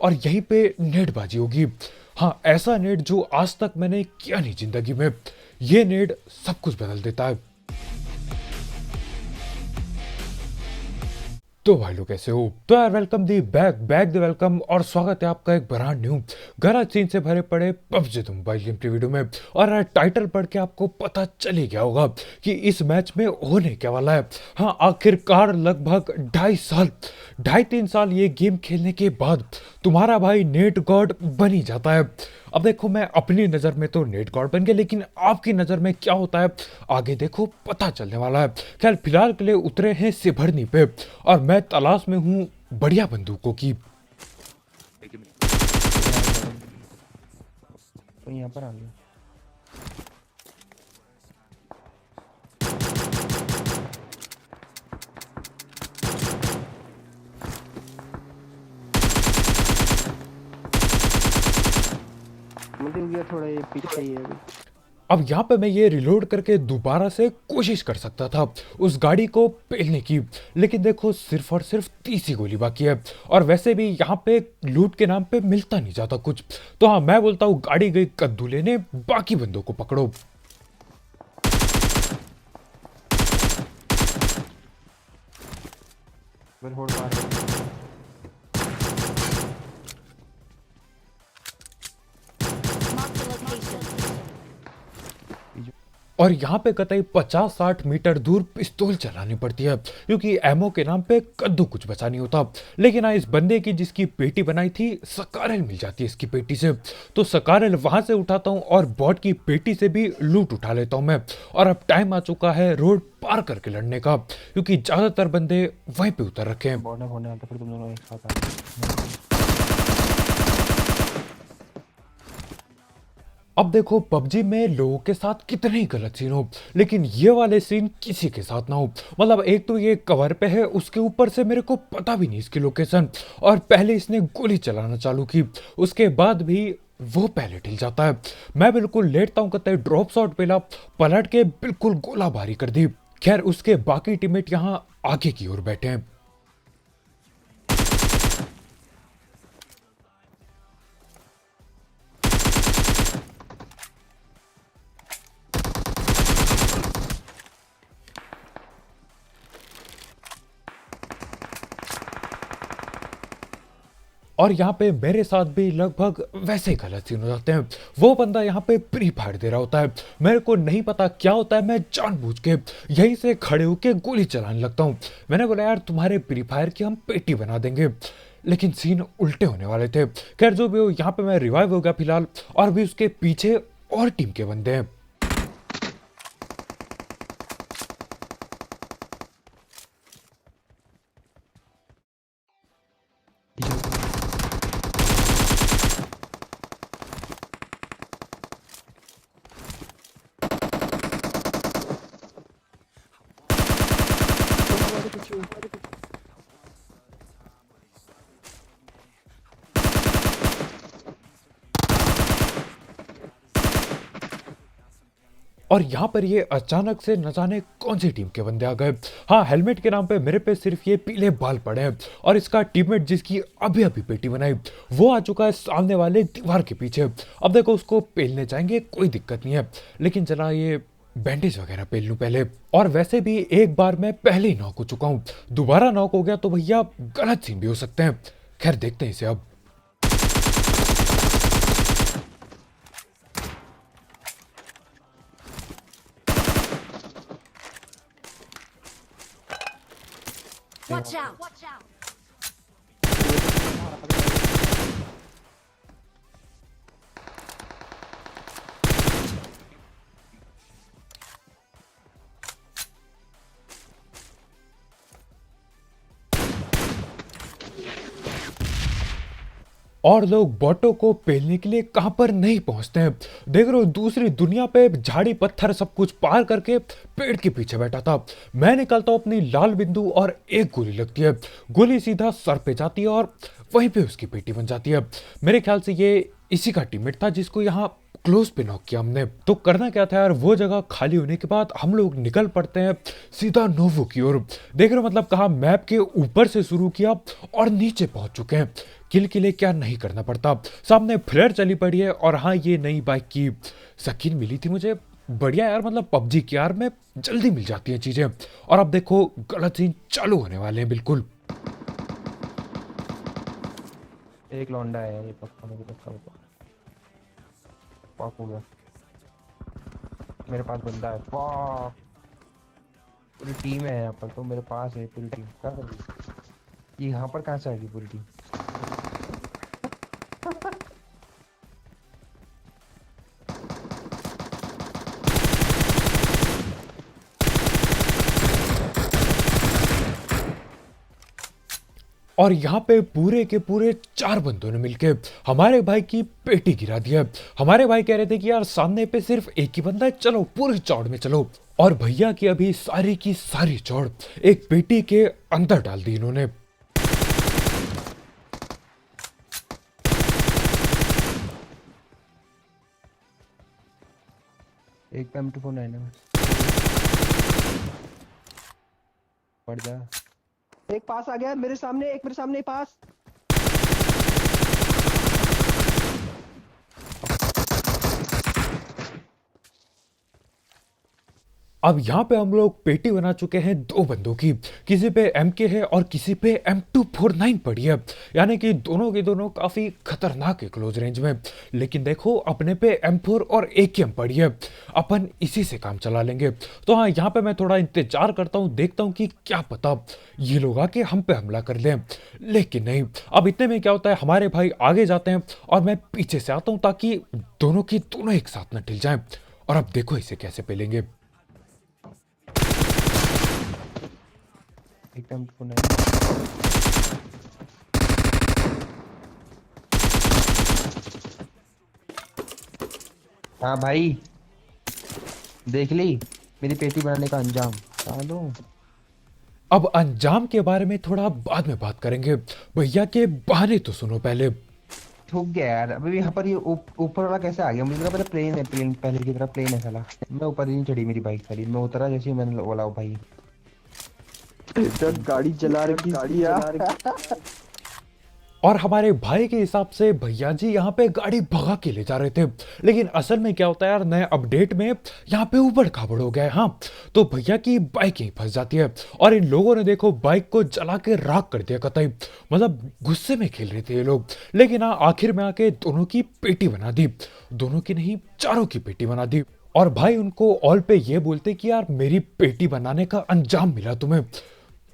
और यहीं पे नेटबाजी होगी। हाँ, ऐसा नेट जो आज तक मैंने किया नहीं जिंदगी में। ये नेट सब कुछ बदल देता है। तो भाई लोग कैसे हो? तो यार welcome the back back the welcome और स्वागत है आपका एक ब्रांड न्यू गलत सीन से भरे पड़े पबजी तुम मोबाइल गेम की वीडियो में। और यार टाइटल पढ़ के आपको पता चल ही गया होगा कि इस मैच में होने क्या वाला है। हाँ, आखिरकार लगभग 2.5 3 साल ये गेम खेलने के बाद तुम्हारा भाई नेट गॉड बन ही जाता है। अब देखो, मैं अपनी नज़र में तो नेट गॉड बन गया, लेकिन आपकी नज़र में क्या होता है आगे देखो पता चलने वाला है। खैर फिलहाल के लिए उतरे हैं सिभरनी पे और मैं तलाश में हूँ बढ़िया बंदूकों की। तो यहाँ पर आ गया। मुझे हो गया थोड़ा, ये पीछे ही है अभी। अब यहाँ पे मैं ये रिलोड करके दोबारा से कोशिश कर सकता था उस गाड़ी को पेलने की, लेकिन देखो सिर्फ और सिर्फ 30 ही गोली बाकी है। और वैसे भी यहाँ पे लूट के नाम पे मिलता नहीं जाता कुछ। तो हाँ, मैं बोलता हूँ गाड़ी गई कद्दू लेने, बाकी बंदों को पकड़ो। फिर होल्ड मार रहा है। Mark the location. और यहाँ पे कतई 50-60 मीटर दूर पिस्तौल चलानी पड़ती है, क्योंकि एमओ के नाम पे कद्दू कुछ बचा नहीं होता। लेकिन हाँ, इस बंदे की जिसकी पेटी बनाई थी सकारल मिल जाती है इसकी पेटी से। तो सकारल वहां से उठाता हूँ और बॉट की पेटी से भी लूट उठा लेता हूँ मैं। और अब टाइम आ चुका है रोड पार करके लड़ने का, क्योंकि ज्यादातर बंदे वहीं पे उतर रखे हैं। बॉर्डर होने आता, फिर तुम दोनों एक साथ आ गए। अब देखो पबजी में लोगों के साथ कितने ही गलत सीन हो, लेकिन ये वाले सीन किसी के साथ ना हो। मतलब एक तो ये कवर पे है, उसके ऊपर से मेरे को पता भी नहीं इसकी लोकेशन। और पहले इसने गोली चलाना चालू की, उसके बाद भी वो पहले ढिल जाता है। मैं बिल्कुल लेटता हूँ, कहते ड्रॉप शॉट पेला, पलट के बिल्कुल गोलाबारी कर दी। खैर उसके बाकी टीममेट यहाँ आगे की ओर बैठे हैं। और यहाँ पे मेरे साथ भी लगभग वैसे ही गलत सीन हो जाते हैं। वो बंदा यहाँ पे प्री फायर दे रहा होता है, मेरे को नहीं पता क्या होता है, मैं जानबूझ के यहीं से खड़े होके गोली चलाने लगता हूँ। मैंने बोला यार तुम्हारे प्री फायर की हम पेटी बना देंगे, लेकिन सीन उल्टे होने वाले थे। खैर जो भी हो, यहाँ पे मैं रिवाइव हो गया फिलहाल, और भी उसके पीछे और टीम के बंदे हैं। हमारे पीछे हमारे पीछे। और यहाँ पर ये अचानक से न जाने कौन सी टीम के बंदे आ गए। हाँ, हेलमेट के नाम पे मेरे पे सिर्फ ये पीले बाल पड़े हैं, और इसका टीममेट जिसकी अभी अभी पेटी बनाई वो आ चुका है सामने वाले दीवार के पीछे। अब देखो उसको पेलने जाएंगे, कोई दिक्कत नहीं है, लेकिन चला ये बैंडेज वगैरह पेल लूं पहले। और वैसे भी एक बार मैं पहले ही नॉक हो चुका हूँ, दोबारा नॉक हो गया तो भैया गलत सीन भी हो सकते हैं। खैर देखते हैं इसे अब। Watch out! और लोग बॉटों को पेलने के लिए कहां पर नहीं पहुंचते हैं। देख रहे हो, दूसरी दुनिया पे झाड़ी पत्थर सब कुछ पार करके पेड़ के पीछे बैठा था। मैं निकलता हूं अपनी लाल बिंदु और एक गोली लगती है, गोली सीधा सर पे जाती है और वहीं पे उसकी पेटी बन जाती है। मेरे ख्याल से ये इसी का टीममेट था जिसको यहाँ क्लोज पे नॉक किया हमने। तो करना क्या था यार, वो जगह खाली होने के बाद हम लोग निकल पड़ते हैं सीधा नोवो की ओर। देख रहे हो मतलब कहा मैप के ऊपर से शुरू किया और नीचे पहुंच चुके हैं। किल के लिए क्या नहीं करना पड़ता। सामने फ्लेयर चली पड़ी है और हाँ ये नई बाइक की स्किन मिली थी मुझे। बढ़िया यार, मतलब पबजी की यार में जल्दी मिल जाती हैं चीजें। और अब देखो गलत सीन चालू होने वाले हैं बिल्कुल। एक लौंडा है यार, ये पक्का मुझे पक्का होगा। पाक हो गया। मेरे पास बंदा है। वाह, पूरी टीम है यहाँ पर, तो मेरे पास है पूरी टीम। क्या कर रही? ये यहाँ पर कहाँ से आ गई पूरी टीम? और यहाँ पे पूरे के पूरे 4 बंदों ने मिलके हमारे भाई की पेटी गिरा दिया। हमारे भाई कह रहे थे कि यार सामने पे सिर्फ एक ही बंदा है, चलो पूरी चौड़ में चलो। और भैया की अभी सारी की सारी चौड़ एक पेटी के अंदर डाल दी इन्होंने। एक पे M249 है। पड़ जा। एक पास आ गया मेरे सामने, एक मेरे सामने पास। अब यहाँ पे हम लोग पेटी बना चुके हैं 2 बंदों की। किसी पे MK है और किसी पे M249 पड़ी है, यानी कि दोनों के दोनों काफी खतरनाक है क्लोज रेंज में। लेकिन देखो अपने पे M4 और AKM पड़ी है, अपन इसी से काम चला लेंगे। तो हाँ, यहाँ पे मैं थोड़ा इंतजार करता हूँ, देखता हूँ कि क्या पता ये लोग आके हम पे हमला कर लें। लेकिन नहीं, अब इतने में क्या होता है, हमारे भाई आगे जाते हैं और मैं पीछे से आता हूँ ताकि दोनों की दोनों एक साथ न टिल जाएं। और अब देखो इसे कैसे पेलेंगे। एक पे M249। हाँ भाई, देख ली मेरी पेटी बनाने का अंजाम। चलो अब अंजाम के बारे में थोड़ा बाद में बात करेंगे, भैया के बहाने तो सुनो पहले। ठुक गया यार। अभी यहाँ पर ये ऊपर वाला कैसे आ गया? मुझे लगा पहले प्लेन है, प्लेन पहले की तरह प्लेन है साला। मैं ऊपर ही नहीं चढ़ी मेरी बाइक साली। मैं उतरा जैसे ही मैंने बोला भाई जब गाड़ी चला रखी यार। और हमारे भाई के हिसाब से भैया जी यहाँ पे गाड़ी भगा के ले जा रहे थे, लेकिन असल में क्या होता है यार, नए अपडेट में यहाँ पे उबड़ खाबड़ हो गया है। हाँ, तो भैया की बाइक यहीं फंस जाती है और इन लोगों ने देखो बाइक को जला के राख कर दिया कतई। मतलब गुस्से में खेल रहे थे ये लोग, लेकिन हाँ आखिर में आके दोनों की पेटी बना दी। दोनों की नहीं, चारों की पेटी बना दी। और भाई उनको ऑल पे ये बोलते कि यार मेरी पेटी बनाने का अंजाम मिला तुम्हें।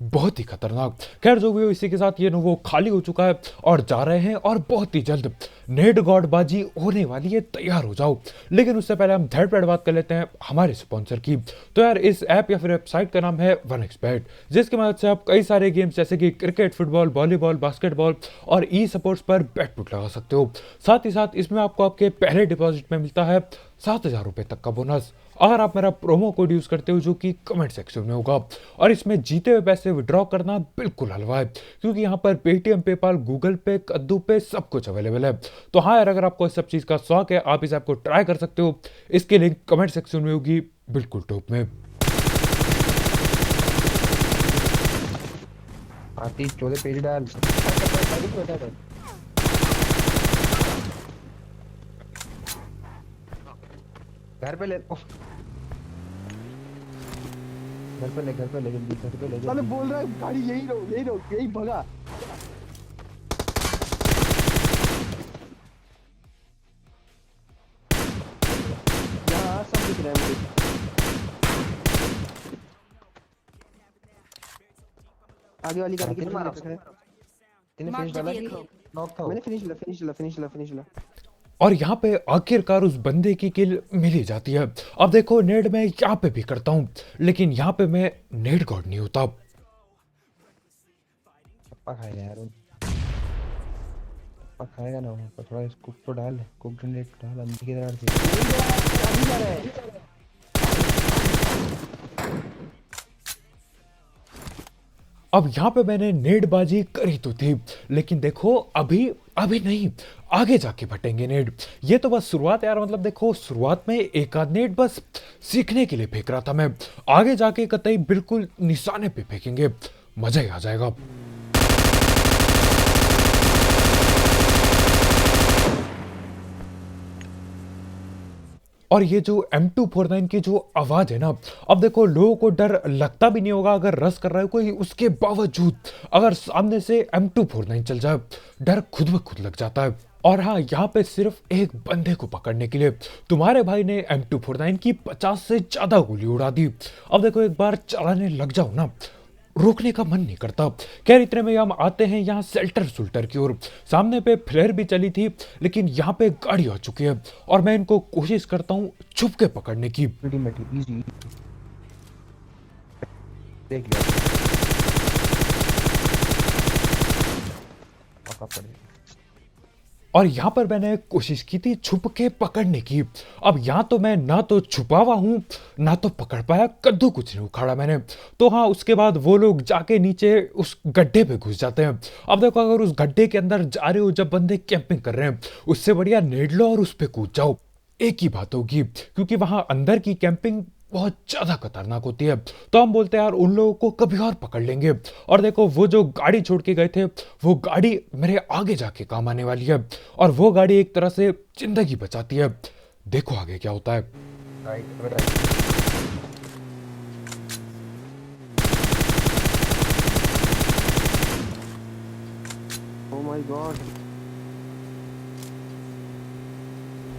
बहुत ही खतरनाक। खैर जो भी हो, इसी के साथ ये वो खाली हो चुका है और जा रहे हैं और बहुत ही जल्द नेट गॉडबाजी होने वाली है, तैयार हो जाओ। लेकिन उससे पहले हम थर्ड पार्ट बात कर लेते हैं हमारे स्पॉन्सर की। तो यार इस ऐप या फिर वेबसाइट का नाम है 1xBet, जिसकी मदद से आप कई सारे गेम्स जैसे कि क्रिकेट, फुटबॉल, वॉलीबॉल, बास्केटबॉल और ई स्पोर्ट्स पर बेट पुट लगा सकते हो। साथ ही साथ इसमें आपको आपके पहले डिपॉजिट में मिलता है 7,000 रुपए तक का बोनस, अगर आप मेरा प्रोमो कोड यूज करते हो जो कि कमेंट सेक्शन में होगा। और इसमें जीते हुए पैसे विड्रॉ करना बिल्कुल हलवा है, क्योंकि यहाँ पर पेटीएम, पेपाल, गूगल पे, कद्दू पे सब कुछ अवेलेबल है। तो हाँ यार, अगर आपको इस सब चीज का शौक है, आप इस ऐप को ट्राई कर सकते हो। इसकी लिंक कमेंट सेक्शन में होगी, बिल्कुल टॉप में। आती चौदह पेज डाल। घर पे ले, घर पे ले जल्दी, घर पे ले साले जल्दी। बोल रहा है गाड़ी यही रहो, यही रहो, यही भगा। यहाँ सब दिख रहा है मुझे। आगे वाली गाड़ी की कितने मारा तरफ है। तूने Mark फिनिश the डाला? vehicle. नॉक था वो। मैंने फिनिश ला। और यहाँ पे आखिरकार उस बंदे की किल मिल ही जाती है। अब देखो नेड मैं यहाँ पे भी करता हूँ, लेकिन यहाँ पे मैं नेड गॉड नहीं होता। पप्पा खाएगा यार, पप्पा खाएगा ना वो। पर थोड़ा कुक तो डाल, कुक ग्रेनेड डाल अंदर की तरफ से। अभी जा रहा है। अब यहाँ पे मैंने नेटबाजी करी तो थी, लेकिन देखो अभी अभी नहीं, आगे जाके फटेंगे नेड। ये तो बस शुरुआत है यार, मतलब देखो शुरुआत में एक आध नेड बस सीखने के लिए फेंक रहा था मैं, आगे जाके कतई बिल्कुल निशाने पे फेंकेंगे, मजा ही आ जाएगा। और ये जो M249 की जो आवाज है ना, अब देखो लोगों को डर लगता भी नहीं होगा अगर रस कर रहा है कोई, उसके बावजूद अगर सामने से M249 चल जाए डर खुद ब खुद लग जाता है। और हाँ, यहाँ पे सिर्फ एक बंदे को पकड़ने के लिए तुम्हारे भाई ने M249 की 50 से ज्यादा गोली उड़ा दी। अब देखो एक बार चलाने लग जाओ ना, रोकने का मन नहीं करता। खैर इतने में हम आते हैं यहाँ शेल्टर सुल्टर की ओर। सामने पे फ्लेयर भी चली थी, लेकिन यहाँ पे गाड़ी आ चुकी है और मैं इनको कोशिश करता हूँ छुप के पकड़ने की। इजी देख लिया, पक्का पड़ेगा। और यहाँ पर मैंने कोशिश की थी छुप के पकड़ने की। अब यहाँ तो मैं ना तो छुपा हुआ हूँ ना तो पकड़ पाया, कद्दू कुछ नहीं उखाड़ा मैंने। तो हाँ, उसके बाद वो लोग जाके नीचे उस गड्ढे पे घुस जाते हैं। अब देखो अगर उस गड्ढे के अंदर जा रहे हो जब बंदे कैंपिंग कर रहे हैं, उससे बढ़िया नेड लो और उस पे कूद जाओ, एक ही बात होगी, क्योंकि वहां अंदर की कैंपिंग बहुत ज्यादा खतरनाक होती है। तो हम बोलते हैं यार उन लोगों को कभी और पकड़ लेंगे। और देखो वो जो गाड़ी छोड़ के गए थे, वो गाड़ी मेरे आगे जाके काम आने वाली है, और वो गाड़ी एक तरह से जिंदगी बचाती है। देखो आगे क्या होता है। Right right. Oh my God,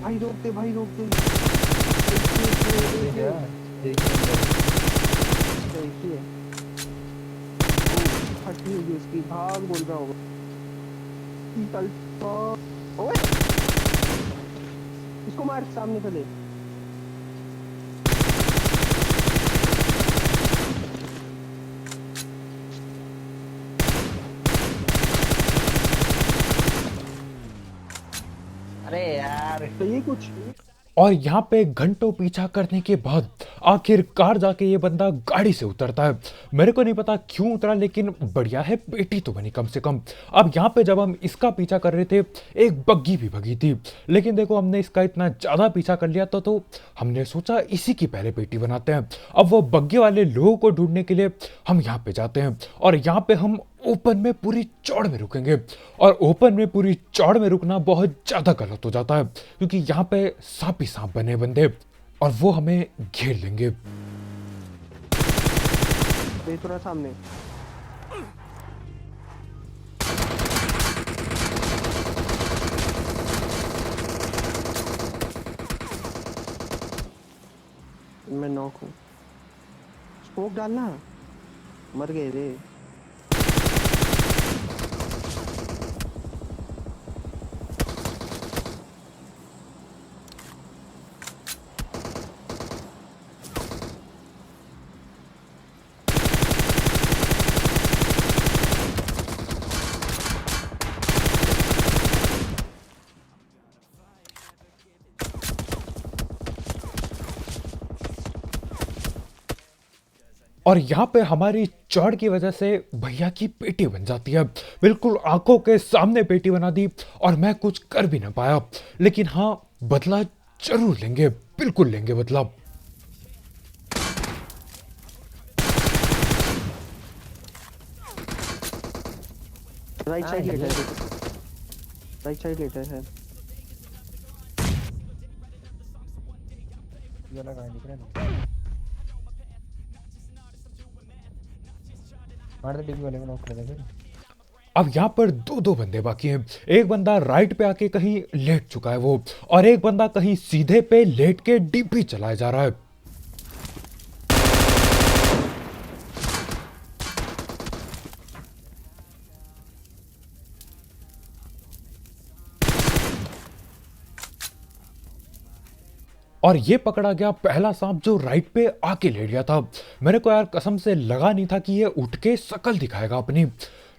भाई रोक दे, भाई रोक दे। क्या देखिए फटी होगी उसकी, भाग बोल रहा होगा। चल ओए, इसको मार, सामने से ले। अरे यार, तो ये कुछ और यहाँ पे घंटों पीछा करने के बाद आखिरकार जाके ये बंदा गाड़ी से उतरता है। मेरे को नहीं पता क्यों उतरा, लेकिन बढ़िया है, पेटी तो बनी कम से कम। अब यहाँ पे जब हम इसका पीछा कर रहे थे, एक बग्गी भी भगी थी, लेकिन देखो हमने इसका इतना ज्यादा पीछा कर लिया तो हमने सोचा इसी की पहले पेटी बनाते हैं। अब वो बग्गी वाले लोगों को ढूंढने के लिए हम यहाँ पे जाते हैं, और यहाँ पे हम ओपन में पूरी चौड़ में रुकेंगे। और ओपन में पूरी चौड़ में रुकना बहुत ज्यादा गलत हो जाता है, क्योंकि यहाँ पे सांप ही सांप बने बंदे, और वो हमें घेर लेंगे। देख रहा सामने। मैं नॉक हूँ, स्मोक डालना, मर गए रे। और यहाँ पे हमारी चौड़ की वजह से भैया की पेटी बन जाती है, बिल्कुल आंखों के सामने पेटी बना दी, और मैं कुछ कर भी ना पाया। लेकिन हाँ, बदला जरूर लेंगे, बिल्कुल लेंगे बदला। राइट साइड लेटर है, राइट साइड लेटर है। ये लगा दिख रहा है। मार दे टीवी वाले को, नॉक कर दे फिर। अब यहाँ पर दो दो बंदे बाकी हैं। एक बंदा राइट पे आके कहीं लेट चुका है वो, और एक बंदा कहीं सीधे पे लेट के डीपी चलाया जा रहा है। और ये पकड़ा गया पहला सांप जो राइट पे आके लेट गया था। मेरे को यार कसम से लगा नहीं था कि ये उठ के शकल दिखाएगा अपनी,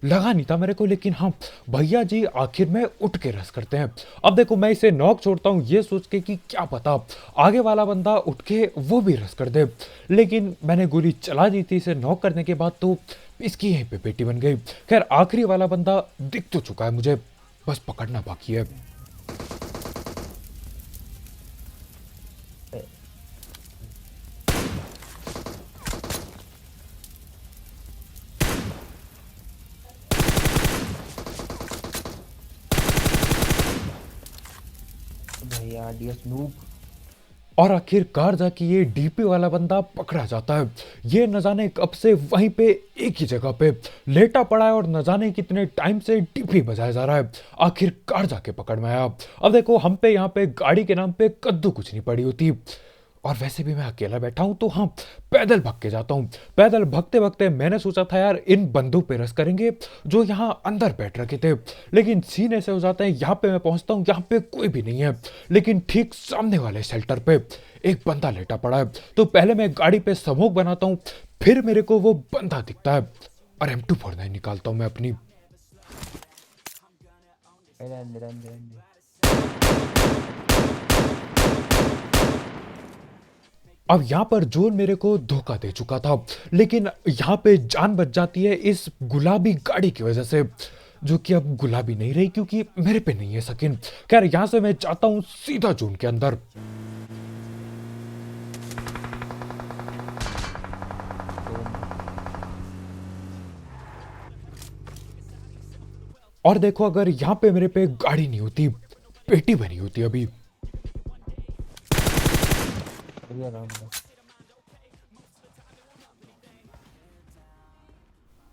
लगा नहीं था मेरे को। लेकिन हाँ, भैया जी आखिर में उठ के रस करते हैं। अब देखो मैं इसे नॉक छोड़ता हूँ ये सोच के कि क्या पता आगे वाला बंदा उठ के वो भी रस कर दे, लेकिन मैंने गोली चला दी थी इसे नॉक करने के बाद, तो इसकी यहीं पे पेटी बन गई। खैर आखिरी वाला बंदा दिख तो चुका है मुझे, बस पकड़ना बाकी है। यार डीएस नूब। और आखिरकार जाके ये डीपी वाला बंदा पकड़ा जाता है। ये न जाने कब से वहीं पे एक ही जगह पे लेटा पड़ा है और न जाने कितने टाइम से डीपी बजाया जा रहा है। आखिरकार जाके पकड़ में आया। अब देखो हम पे यहाँ पे गाड़ी के नाम पे कद्दू कुछ नहीं पड़ी होती। और वैसे भी मैं अकेला बैठा हूं तो हाँ, पैदल भाग के जाता हूं। पैदल भागते भागते मैंने सोचा था यार इन बंदों पे रस करेंगे जो यहाँ अंदर बैठ रखे थे, लेकिन सीन ऐसे हो जाता है यहाँ पे मैं पहुंचता हूँ, यहाँ पे कोई भी नहीं है, लेकिन ठीक सामने वाले शेल्टर पे एक बंदा लेटा पड़ा है। तो पहले मैं गाड़ी पे स्मोक बनाता हूँ, फिर मेरे को वो बंदा दिखता है और M249 निकालता हूँ मैं अपनी। रहने दे, रहने दे, रहने दे। अब यहाँ पर जोन मेरे को धोखा दे चुका था, लेकिन यहाँ पे जान बच जाती है इस गुलाबी गाड़ी की वजह से, जो कि अब गुलाबी नहीं रही क्योंकि मेरे पे नहीं है स्किन। खैर यहाँ से मैं चाहता हूँ सीधा जोन के अंदर। और देखो अगर यहाँ पे मेरे पे गाड़ी नहीं होती, पेटी बनी होती अभी। बढ़िया काम था।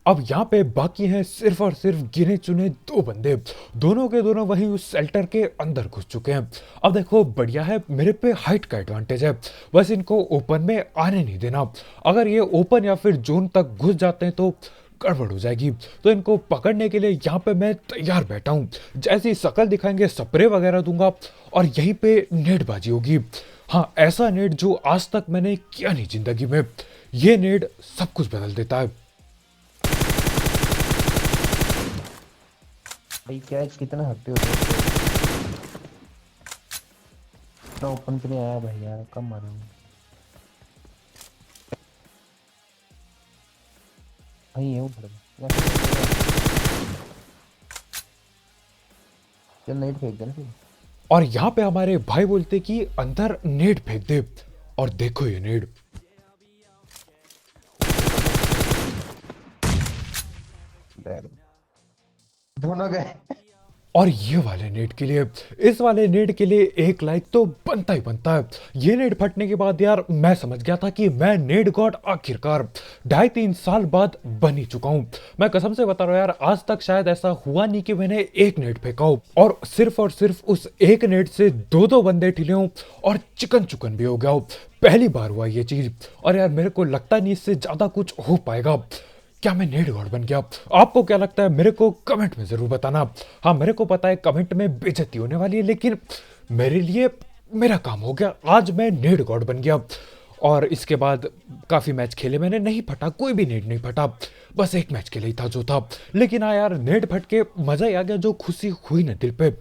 अब यहाँ पे बाकी हैं सिर्फ और सिर्फ गिने चुने दो बंदे, दोनों के दोनों वहीं उस शेल्टर के अंदर घुस चुके हैं। अब देखो बढ़िया है, मेरे पे हाइट का एडवांटेज है, बस इनको ओपन में आने नहीं देना। अगर ये ओपन या फिर जोन तक घुस जाते हैं तो गड़बड़ हो जाएगी। तो इनको पकड़ने के लिए यहाँ पे मैं तैयार बैठा हूँ। जैसे ही शकल दिखाएंगे स्प्रे वगैरह दूंगा और यहीं पे नेटबाजी होगी। हाँ, ऐसा नेट जो आज तक मैंने किया नहीं जिंदगी में। ये नेट सब कुछ बदल देता है। भाई क्या कितना हफ्ते होते हैं, इतना ओपन पे नहीं आया भाई यार, कम मारूंगा भाई। ये उधर चल नेट फेंक देना फिर। और यहाँ पे हमारे भाई बोलते कि अंदर नेट फेंक दे, और देखो ये नेट। दोनों गए। और ये वाले नेट के लिए, इस वाले नेट के लिए एक लाइक तो बनता ही बनता है। ये नेट फटने के बाद यार मैं समझ गया था कि मैं नेट गॉड आखिरकार 2.5-3 साल बाद बन ही चुका हूं। मैं कसम से बता रहा हूं यार, आज तक शायद ऐसा हुआ नहीं कि मैंने एक नेट फेंका हो और सिर्फ उस एक नेट से दो बंदे ठिले हों और चिकन चुकन भी हो गया हो। पहली बार हुआ ये चीज, और यार मेरे को लगता नहीं इससे ज्यादा कुछ हो पाएगा। क्या मैं नेट गॉड बन गया? आपको क्या लगता है मेरे को कमेंट में जरूर बताना। हाँ, मेरे को पता है कमेंट में बेइज्जती होने वाली है, लेकिन मेरे लिए मेरा काम हो गया, आज मैं नेट गॉड बन गया। और इसके बाद काफी मैच खेले मैंने, नहीं फटा, कोई भी नेट नहीं फटा, बस एक मैच के लिए था जो था। लेकिन हाँ यार, नेट फट के मजा ही आ गया, जो खुशी हुई ना दिल पे,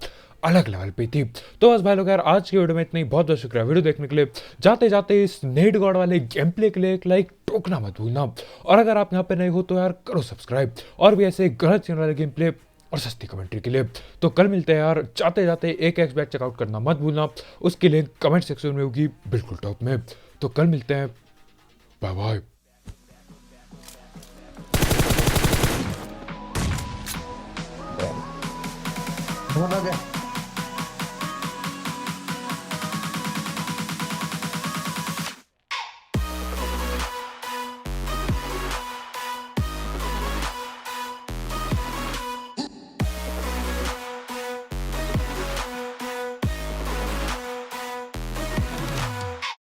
अलग लेवल पे थी। तो बस भाई लोग यार, आज की वीडियो में इतना ही। बहुत बहुत शुक्रिया वीडियो देखने के लिए। जाते जाते इस नेट गॉड वाले गेम प्ले के लिए एक लाइक ठोकना मत भूलना, और अगर आप यहाँ पे नए हो तो यार करो सब्सक्राइब, और भी ऐसे गलत चैनल वाले गेम प्ले और सस्ती कमेंट्री के लिए। तो कल मिलते हैं यार, जाते जाते एक एक्स बैग चेकआउट करना मत भूलना, उसकी लिंक कमेंट सेक्शन में होगी बिल्कुल टॉप में। तो कल मिलते हैं, बाय बाय। दोनों गए।